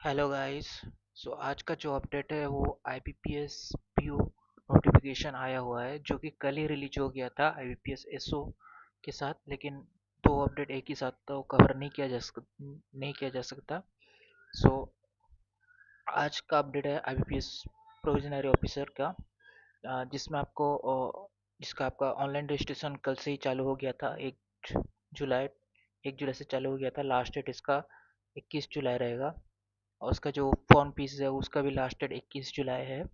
Hello guys. सो आज का जो अपडेट है वो IBPS PO नोटिफिकेशन आया हुआ है जो कि कल ही रिलीज हो गया था IBPS SO के साथ। लेकिन दो अपडेट एक ही साथ तो कवर नहीं किया जा सकता। सो आज का अपडेट है IBPS प्रोविजनरी ऑफिसर का, जिसमें जिसका आपका ऑनलाइन रजिस्ट्रेशन कल से ही चालू हो गया था। जुलाई 1 जुलाई से चालू हो गया था। लास्ट डेट इसका 21 जुलाई रहेगा। और उसका जो फॉर्म फीस है उसका भी लास्ट डेट 21 जुलाई है।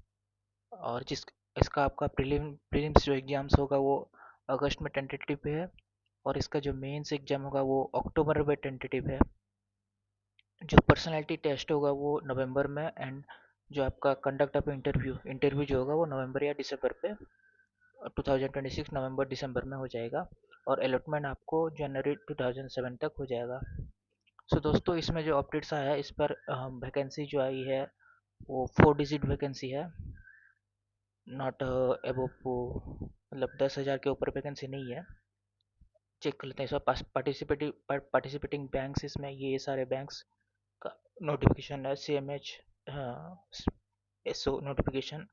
और जिस इसका आपका प्रीलिम्स जो एग्ज़ाम्स होगा वो अगस्त में टेंटेटिव पे है। और इसका जो मेंस एग्ज़ाम होगा वो अक्टूबर में टेंटेटिव है। जो पर्सनालिटी टेस्ट होगा वो नवंबर में, एंड जो आपका कंडक्ट ऑफ इंटरव्यू जो होगा वो नवंबर या दिसंबर पे 2026 नवंबर दिसंबर में हो जाएगा। और अलॉटमेंट आपको जनवरी 2007 तक हो जाएगा। सो दोस्तों, इसमें जो अपडेट्स आया है इस पर वैकेंसी जो आई है वो 4 डिजिट वैकेंसी है। नॉट एबो मतलब 10,000 के ऊपर वैकेंसी नहीं है। चेक कर लेते हैं इस बार। पार्टिसिपेटिंग बैंक्स, इसमें ये सारे बैंक्स का नोटिफिकेशन है। CMH SO नोटिफिकेशन,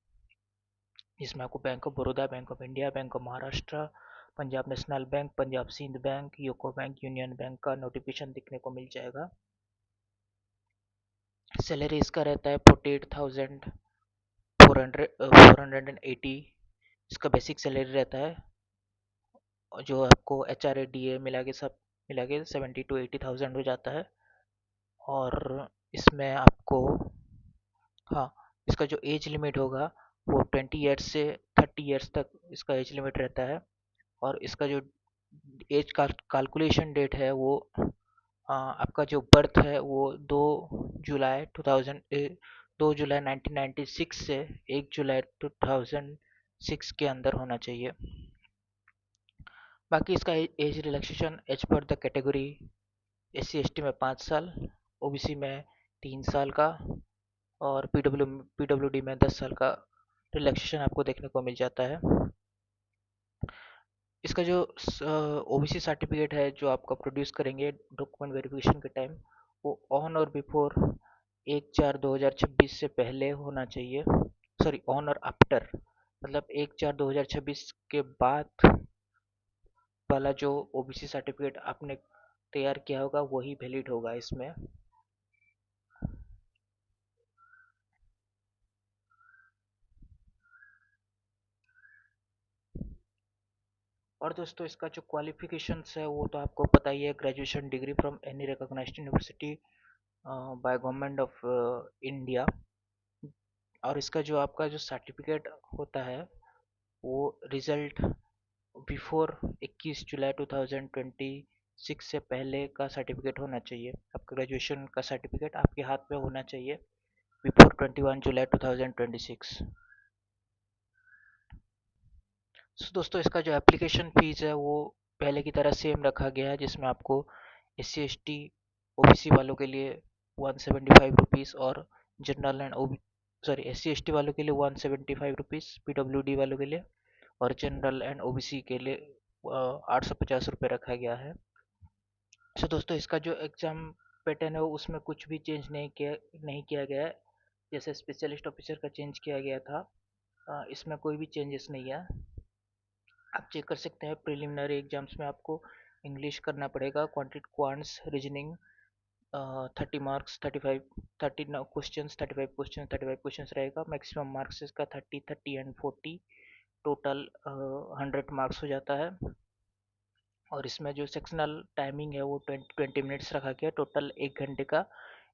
जिसमें आपको bank of Baroda, bank of India, bank of Maharashtra, Punjab national bank, Punjab Sindh bank, UCO bank, union bank का नोटिफिकेशन देखने को मिल जाएगा। सैलरी इसका रहता है 48,480। इसका बेसिक सैलरी रहता है। जो आपको HRA DA मिला के 70 to 80 thousand हो जाता है। और इसमें आपको, हाँ, इसका जो एज लिमिट होगा वो 20 ईयर्स से 30 ईयर्स तक इसका एज लिमिट रहता है। और इसका जो एज कैलकुलेशन डेट है वो आपका जो बर्थ है वो 2 जुलाई 1996 से 1 जुलाई 2006 के अंदर होना चाहिए। बाकी इसका age relaxation as per the category: SC ST में 5 साल, OBC में 3 साल का, और PWD में 10 साल का रिलैक्सेशन आपको देखने को मिल जाता है। इसका जो OBC सर्टिफिकेट है जो आपका प्रोड्यूस करेंगे डॉक्यूमेंट वेरिफिकेशन के टाइम, वो ऑन और बिफोर 1/4/2026 से पहले होना चाहिए। सॉरी, ऑन और आफ्टर, मतलब 1/4/2026 के बाद वाला जो OBC सर्टिफिकेट आपने तैयार किया होगा वही वैलिड होगा इसमें। और दोस्तों, इसका जो क्वालिफिकेशंस है वो तो आपको पता ही है: graduation degree from any recognised university by government of India. और इसका जो आपका जो सर्टिफिकेट होता है वो रिजल्ट बिफोर 21 जुलाई 2026 से पहले का सर्टिफिकेट होना चाहिए। आपका ग्रेजुएशन का सर्टिफिकेट आपके हाथ में होना चाहिए बिफोर 21 जुलाई 2026। सो दोस्तों, इसका जो एप्लीकेशन फ़ीस है वो पहले की तरह सेम रखा गया है, जिसमें आपको SC ST OBC वालों के लिए 175 रुपीज़, और general and OB sorry SC ST वालों के लिए 175 रुपीज़, PWD वालों के लिए, और जनरल एंड OBC के लिए 850 रुपये रखा गया है। सो दोस्तों, इसका जो एग्ज़ाम पैटर्न है उसमें कुछ भी चेंज नहीं किया गया है। जैसे स्पेशलिस्ट ऑफिसर का चेंज किया गया था, इसमें कोई भी चेंजेस नहीं है। आप चेक कर सकते हैं प्रिलिमिनरी एग्जाम्स में आपको इंग्लिश करना पड़ेगा, क्वांट्स रीजनिंग, 30 मार्क्स, 35 क्वेश्चंस रहेगा। मैक्सिमम मार्क्स इसका 30 30 एंड 40, टोटल 100 मार्क्स हो जाता है। और इसमें जो सेक्शनल टाइमिंग है वो 20 मिनट्स रखा गया। टोटल 1 घंटे का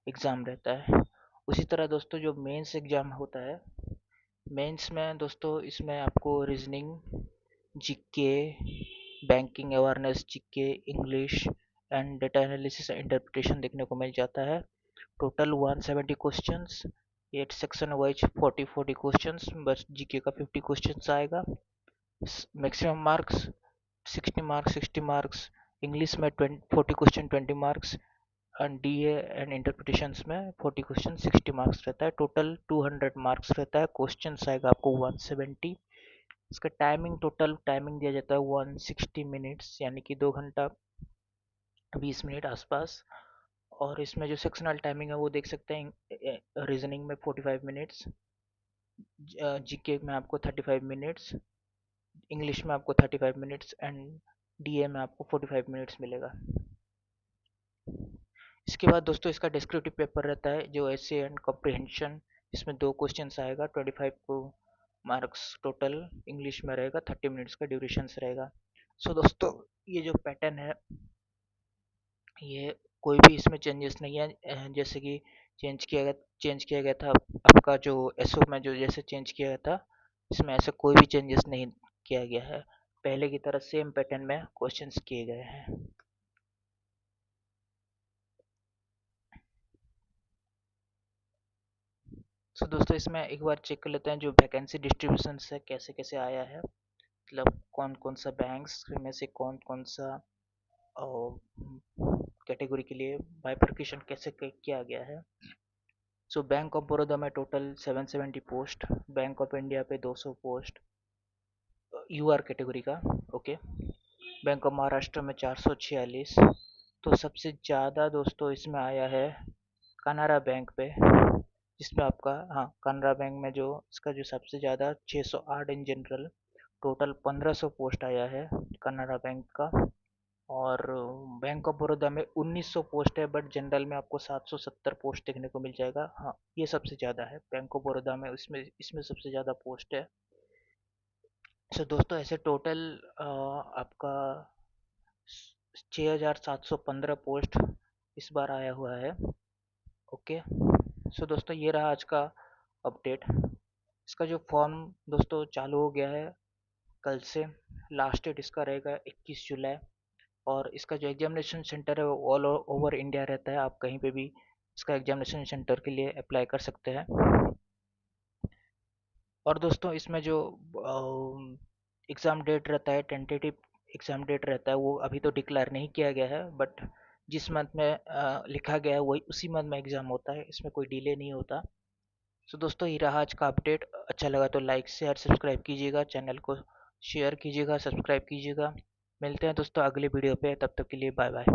एग्ज़ाम रहता है। उसी तरह दोस्तों, जो मेंस एग्ज़ाम होता है, मेंस में दोस्तों इसमें आपको reasoning, GK, banking awareness, GK, English and data analysis interpretation देखने को मिल जाता है। Total 170 questions, 8 section wise 40 questions, बस जीके का 50 क्वेश्चंस आएगा। Maximum marks 60 marks. इंग्लिश में 40 question 20 marks, and DA and interpretations में 40 क्वेश्चन 60 मार्क्स रहता है। टोटल 200 मार्क्स रहता है। क्वेश्चंस आएगा आपको 170। इसका टोटल टाइमिंग दिया जाता है 160 मिनट्स, यानी कि 2 घंटा 20 मिनट आसपास। और इसमें जो सेक्शनल टाइमिंग है वो देख सकते हैं। रीजनिंग में 45 मिनट्स, जीके में आपको 35 मिनट्स, इंग्लिश में आपको 35 मिनट्स एंड डीए में आपको 45 मिनट्स मिलेगा। इसके बाद दोस्तों इसका डिस्क्रिप्टिव पेपर रहता है जो एसे एंड कॉम्प्रिहेंशन। इसमें 2 क्वेश्चंस आएगा, 25 को मार्क्स टोटल। इंग्लिश में रहेगा, 30 मिनट्स का ड्यूरेशन रहेगा। सो दोस्तों ये जो पैटर्न है, ये कोई भी इसमें चेंजेस नहीं है। जैसे कि चेंज किया गया था आपका जो एसओ में, जो जैसे चेंज किया गया था, इसमें ऐसा कोई भी चेंजेस नहीं किया गया है। पहले की तरह सेम पैटर्न में क्वेश्चंस किए गए हैं। सो दोस्तों इसमें एक बार चेक कर लेते हैं जो वैकेंसी डिस्ट्रीब्यूशन है कैसे कैसे आया है, मतलब कौन कौन सा बैंक्स में से कौन कौन सा कैटेगरी के लिए बाइफर्केशन कैसे किया गया है। सो बैंक ऑफ बड़ौदा में total 770 post, bank of India पे 200 पोस्ट यूआर कैटेगरी का। ओके। बैंक ऑफ महाराष्ट्र में 446। तो सबसे ज़्यादा दोस्तों इसमें आया है कनारा बैंक पे, जिसमें आपका, हाँ, कनारा बैंक में जो इसका जो सबसे ज़्यादा 608 इन जनरल, टोटल 1500 पोस्ट आया है कनारा बैंक का। और बैंक ऑफ बड़ौदा में 1900 पोस्ट है, बट जनरल में आपको 770 पोस्ट देखने को मिल जाएगा। हाँ, ये सबसे ज़्यादा है बैंक ऑफ बड़ौदा में, इसमें इसमें सबसे ज़्यादा पोस्ट है। सो दोस्तों ऐसे टोटल आपका 6715 पोस्ट इस बार आया हुआ है। ओके। सो दोस्तों ये रहा आज का अपडेट। इसका जो फॉर्म दोस्तों चालू हो गया है कल से। लास्ट डेट इसका रहेगा 21 जुलाई। और इसका जो एग्जामिनेशन सेंटर है वो ऑल ओवर इंडिया रहता है, आप कहीं पे भी इसका एग्जामिनेशन सेंटर के लिए अप्लाई कर सकते हैं। और दोस्तों इसमें जो एग्ज़ाम डेट रहता है, टेंटेटिव एग्ज़ाम डेट रहता है, वो अभी तो डिक्लेयर नहीं किया गया है, बट जिस मंथ में लिखा गया है वही उसी मंथ में एग्ज़ाम होता है, इसमें कोई डिले नहीं होता। सो दोस्तों ये रहा आज का अपडेट। अच्छा लगा तो लाइक शेयर सब्सक्राइब कीजिएगा, चैनल को शेयर कीजिएगा, सब्सक्राइब कीजिएगा। मिलते हैं दोस्तों अगले वीडियो पे, तब तक के लिए बाय बाय।